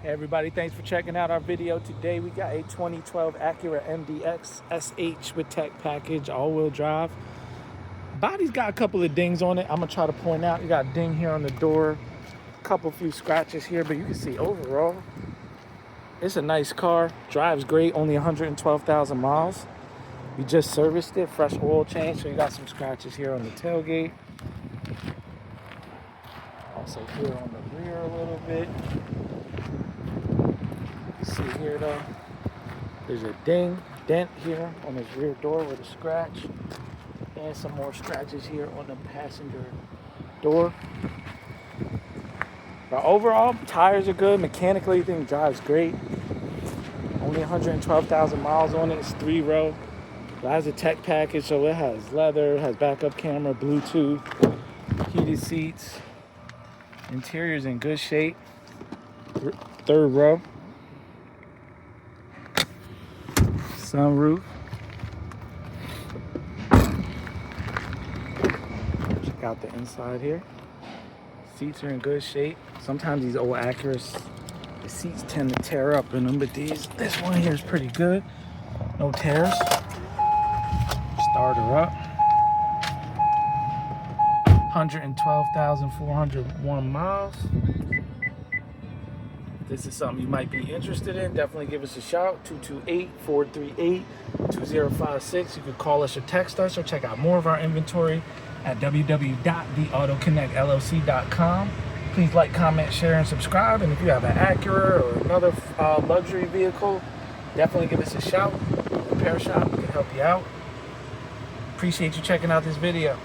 Hey everybody, thanks for checking out our video. Today we got a 2012 Acura MDX SH with tech package, all-wheel drive. Body's got a couple of dings on it. I'm gonna try to point out. You got a ding here on the door, a few scratches here, but you can see overall it's a nice car. Drives great, only 112,000 miles. We just serviced it, fresh oil change, so you got some scratches here on the tailgate. Also here on the rear a little bit. See here though, there's a dent here on his rear door with a scratch, and some more scratches here on the passenger door. But overall, tires are good. Mechanically, the thing drives great. Only 112,000 miles on it. It's 3-row. It has a tech package, so it has leather, has backup camera, Bluetooth, heated seats. Interior's in good shape. 3rd row. Sunroof. Check out the inside here. Seats are in good shape. Sometimes these old Acuras, the seats tend to tear up in them, but this one here is pretty good. No tears. Start her up. 112,401 miles. If this is something you might be interested in, definitely give us a shout. 228-438-2056. You can call us or text us, or check out more of our inventory at www.theautoconnectllc.com. Please like, comment, share, and subscribe. And if you have an Acura or another luxury vehicle, definitely give us a shout. Repair shop, we can help you out. Appreciate you checking out this video.